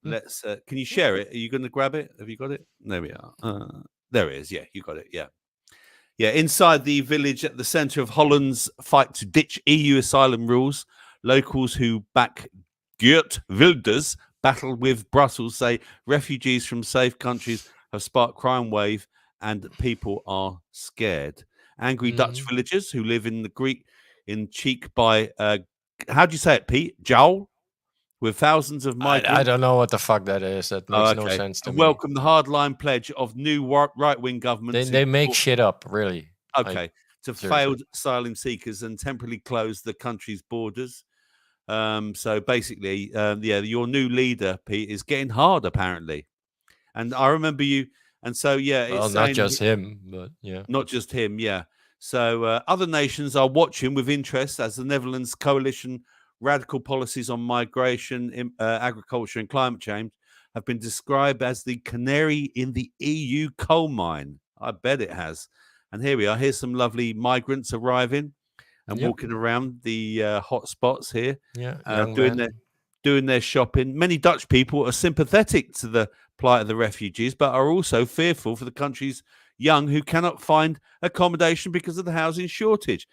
Speaker 1: Let's. Can you share it? Are you going to grab it? Have you got it? There we are. There it is. Yeah, you got it. Yeah. Yeah, inside the village at the centre of Holland's fight to ditch EU asylum rules, locals who back Geert Wilders battle with Brussels say refugees from safe countries have sparked crime wave and people are scared. Angry Dutch villagers who live in Cheek by, how do you say it, Pete? Jowl? With thousands of migrants.
Speaker 2: I don't know what the fuck that is. That makes no sense to me.
Speaker 1: Welcome the hardline pledge of new right-wing governments.
Speaker 2: They make shit up, really.
Speaker 1: Okay. To failed asylum seekers and temporarily close the country's borders. So basically, your new leader, Pete, is getting hard, apparently. And I remember you. And so, it's
Speaker 2: not just him, but yeah.
Speaker 1: Not just him, yeah. So other nations are watching with interest as the Netherlands coalition radical policies on migration, agriculture and climate change have been described as the canary in the EU coal mine. I bet it has. And here we are. Here's some lovely migrants arriving and walking around the hot spots here, doing their shopping. Many Dutch people are sympathetic to the plight of the refugees, but are also fearful for the country's young who cannot find accommodation because of the housing shortage.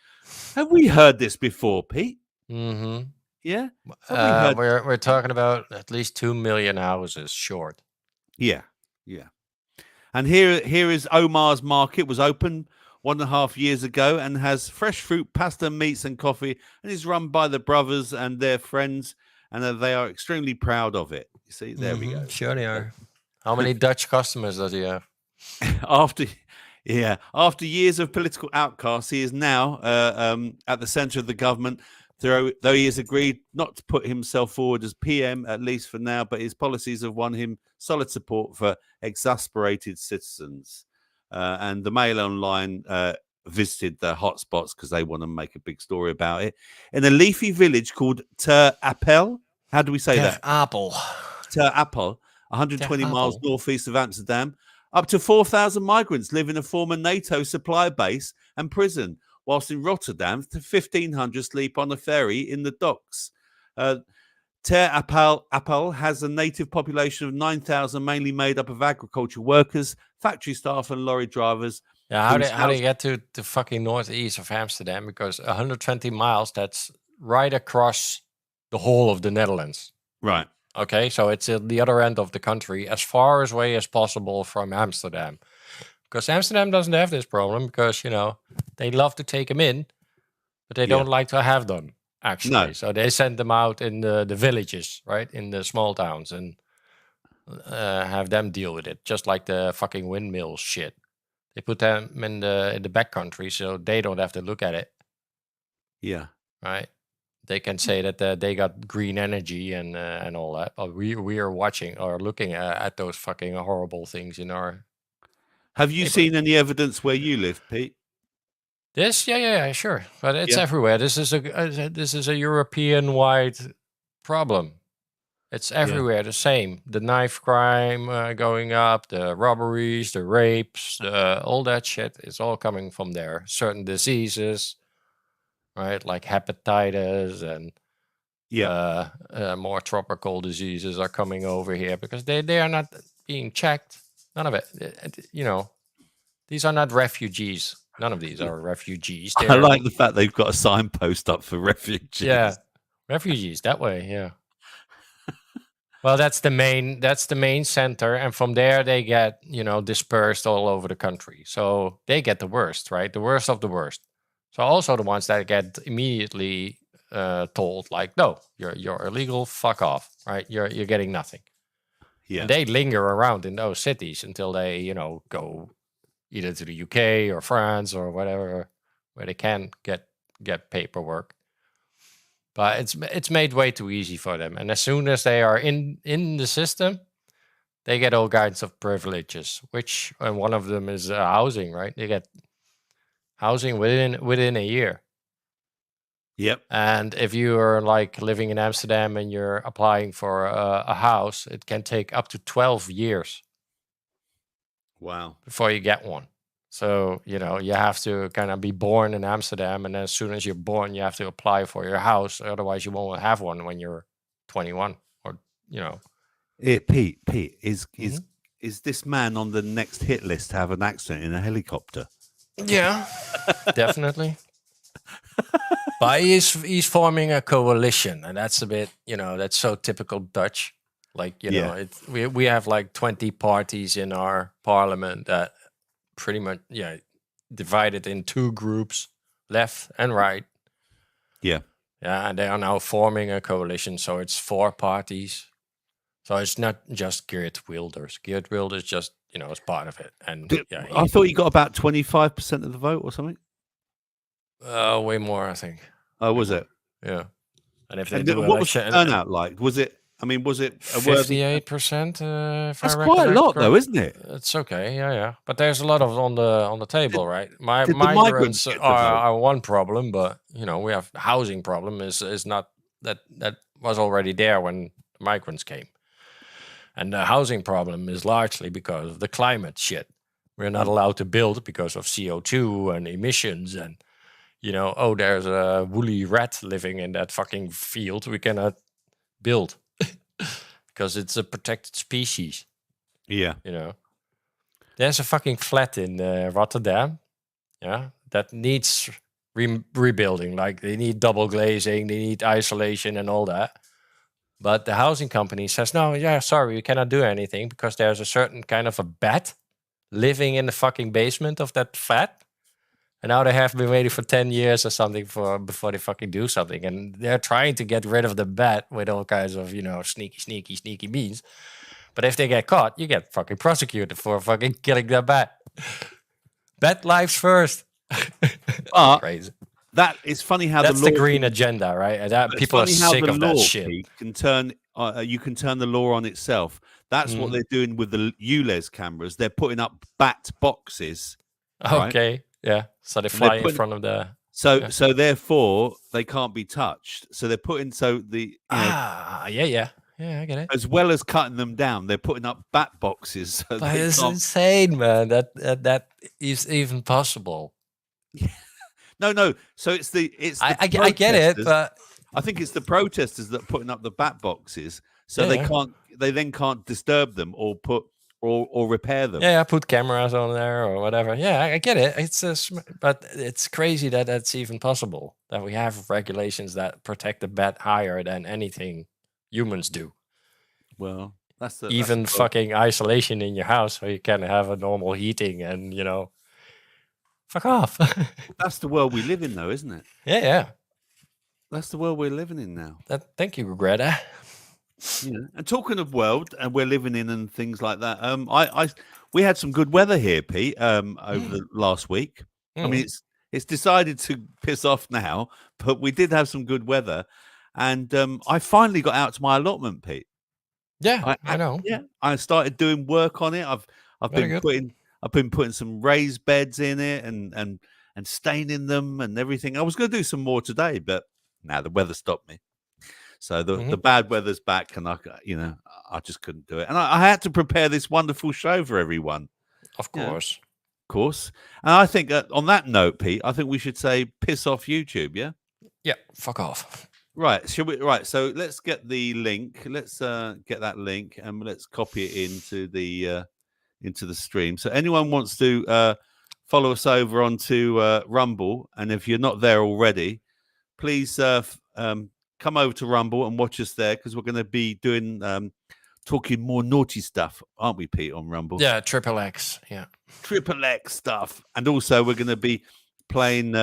Speaker 1: Have we heard this before, Pete?
Speaker 2: Mm-hmm.
Speaker 1: Yeah,
Speaker 2: we're talking about at least 2 million houses short.
Speaker 1: Yeah. And here is Omar's Market. Was open 1.5 years ago and has fresh fruit, pasta, meats, and coffee, and is run by the brothers and their friends, and they are extremely proud of it. You see, there we go.
Speaker 2: Sure they are. How many Dutch customers does he have?
Speaker 1: After years of political outcasts, he is now at the centre of the government. Though he has agreed not to put himself forward as PM, at least for now, but his policies have won him solid support for exasperated citizens. And the Mail Online visited the hotspots because they want to make a big story about it. In a leafy village called Ter Apel. How do we say that? Ter Apel, 120 miles northeast of Amsterdam. Up to 4,000 migrants live in a former NATO supply base and prison, whilst in Rotterdam, 1,500 sleep on a ferry in the docks. Ter Apel has a native population of 9,000, mainly made up of agriculture workers, factory staff, and lorry drivers.
Speaker 2: Yeah, how do you get to the fucking northeast of Amsterdam? Because 120 miles, that's right across the whole of the Netherlands.
Speaker 1: Right.
Speaker 2: Okay, so it's at the other end of the country, as far away as possible from Amsterdam. Because Amsterdam doesn't have this problem because, they love to take them in, but they don't like to have them, actually. No. So they send them out in the villages, right? In the small towns and have them deal with it. Just like the fucking windmill shit. They put them in the back country so they don't have to look at it.
Speaker 1: Yeah.
Speaker 2: Right? They can say that they got green energy and all that. But we are watching or looking at those fucking horrible things in our...
Speaker 1: Have you seen any evidence where you live, Pete?
Speaker 2: This, yeah, sure, but it's everywhere. This is a European-wide problem. It's everywhere the same. The knife crime going up, the robberies, the rapes, all that shit is all coming from there. Certain diseases, right, like hepatitis and more tropical diseases are coming over here because they are not being checked. None of it. These are not refugees. None of these are refugees.
Speaker 1: I like the fact they've got a signpost up for refugees.
Speaker 2: Yeah, refugees that way. Yeah. Well, that's the main center, and from there they get dispersed all over the country. So they get the worst, right? The worst of the worst. So also the ones that get immediately told, like, no, you're illegal, fuck off, right? You're getting nothing.
Speaker 1: Yeah.
Speaker 2: And they linger around in those cities until they go either to the UK or France or whatever, where they can get paperwork. But it's made way too easy for them. And as soon as they are in the system, they get all kinds of privileges, and one of them is housing, right? They get housing within a year.
Speaker 1: Yep.
Speaker 2: And if you are like living in Amsterdam and you're applying for a house, it can take up to 12 years.
Speaker 1: Wow.
Speaker 2: Before you get one. So, you have to kind of be born in Amsterdam, and as soon as you're born, you have to apply for your house. Otherwise, you won't have one when you're 21 or.
Speaker 1: Here, Pete, is this man on the next hit list have an accident in a helicopter?
Speaker 2: Yeah, definitely. But he's forming a coalition, and that's a bit, that's so typical Dutch. Like, we have like 20 parties in our parliament that pretty much, divided in two groups, left and right.
Speaker 1: Yeah.
Speaker 2: Yeah, and they are now forming a coalition, so it's 4 parties. So it's not just Geert Wilders. Geert Wilders just, is part of it. And
Speaker 1: I thought he got about 25% of the vote or something.
Speaker 2: Way more, I think.
Speaker 1: Oh, was it?
Speaker 2: Yeah. And if
Speaker 1: what was the turnout like? Was it? I mean, was it
Speaker 2: 58%?
Speaker 1: That's quite a lot, though, isn't it?
Speaker 2: It's okay, yeah. But there's a lot of on the table, right?
Speaker 1: Did the
Speaker 2: Migrants are one problem, but we have housing problem is not that was already there when migrants came, and the housing problem is largely because of the climate shit. We're not allowed to build because of CO2 and emissions, and there's a woolly rat living in that fucking field. We cannot build. Because it's a protected species.
Speaker 1: Yeah.
Speaker 2: There's a fucking flat in Rotterdam, that needs rebuilding. Like, they need double glazing, they need isolation and all that. But the housing company says, no, sorry, you cannot do anything because there's a certain kind of a bat living in the fucking basement of that flat. And now they have been waiting for 10 years or something before they fucking do something. And they're trying to get rid of the bat with all kinds of, sneaky means. But if they get caught, you get fucking prosecuted for fucking killing the bat. Bat lives first. Crazy.
Speaker 1: That is funny how
Speaker 2: that's
Speaker 1: the
Speaker 2: green agenda, right? And that people are sick of that shit.
Speaker 1: You can turn the law on itself. That's what they're doing with the ULEZ cameras. They're putting up bat boxes.
Speaker 2: Okay.
Speaker 1: Right?
Speaker 2: Yeah, so they fly in front of the.
Speaker 1: So therefore they can't be touched. So they're putting
Speaker 2: I get it.
Speaker 1: As well as cutting them down, they're putting up bat boxes. So
Speaker 2: but it's insane, man. That is even possible.
Speaker 1: No. So it's
Speaker 2: I get it, but
Speaker 1: I think it's the protesters that are putting up the bat boxes, so they then can't disturb them or repair them.
Speaker 2: Yeah, put cameras on there or whatever. Yeah, I get it. But it's crazy that that's even possible. That we have regulations that protect the bat higher than anything humans do.
Speaker 1: Well, that's
Speaker 2: fucking isolation in your house, so you can have a normal heating and fuck off.
Speaker 1: That's the world we live in, though, isn't it?
Speaker 2: Yeah.
Speaker 1: That's the world we're living in now.
Speaker 2: Thank you, Greta.
Speaker 1: And talking of world and we're living in and things like that, we had some good weather here, Pete, over the last week. I mean, it's decided to piss off now, but we did have some good weather, and I finally got out to my allotment, Pete.
Speaker 2: Yeah, I know.
Speaker 1: Yeah, I started doing work on it. I've been putting some raised beds in it and staining them and everything. I was going to do some more today, but now the weather stopped me. So the bad weather's back, and I just couldn't do it. And I had to prepare this wonderful show for everyone.
Speaker 2: Of course.
Speaker 1: Of course. And I think on that note, Pete, I think we should say piss off YouTube, yeah?
Speaker 2: Yeah, fuck off.
Speaker 1: Right, shall we? Right, so let's get the link. Let's get that link and let's copy it into the stream. So anyone wants to follow us over onto Rumble, and if you're not there already, please come over to Rumble and watch us there because we're going to be doing talking more naughty stuff, aren't we, Pete, on Rumble?
Speaker 2: Yeah, triple X. Yeah,
Speaker 1: triple X stuff, and also we're going to be playing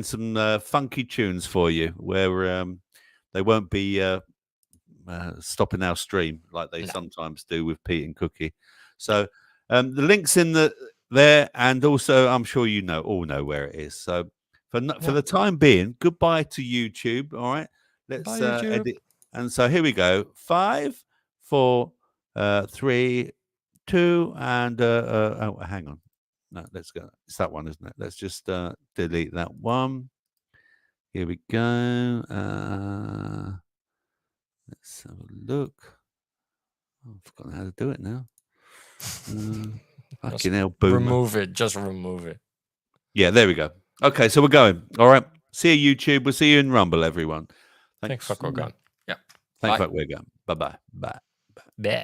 Speaker 1: some funky tunes for you, where they won't be stopping our stream like they sometimes do with Pete and Cookie. So the link's in there, and also I'm sure you all know where it is. So for the time being, goodbye to YouTube. All right, let's edit. And so here we go. 5, 4, 3, 2, and oh, hang on. No, let's go. It's that one, isn't it? Let's just delete that one. Here we go. Let's have a look. Oh, I've forgotten how to do it now. Fucking hell, boomer.
Speaker 2: Remove it. Just remove it.
Speaker 1: Yeah, there we go. Okay, so we're going. All right. See you, YouTube. We'll see you in Rumble, everyone.
Speaker 2: Thanks for going. Yeah.
Speaker 1: Thanks for we're going. Bye-bye. Bye.
Speaker 2: Bye.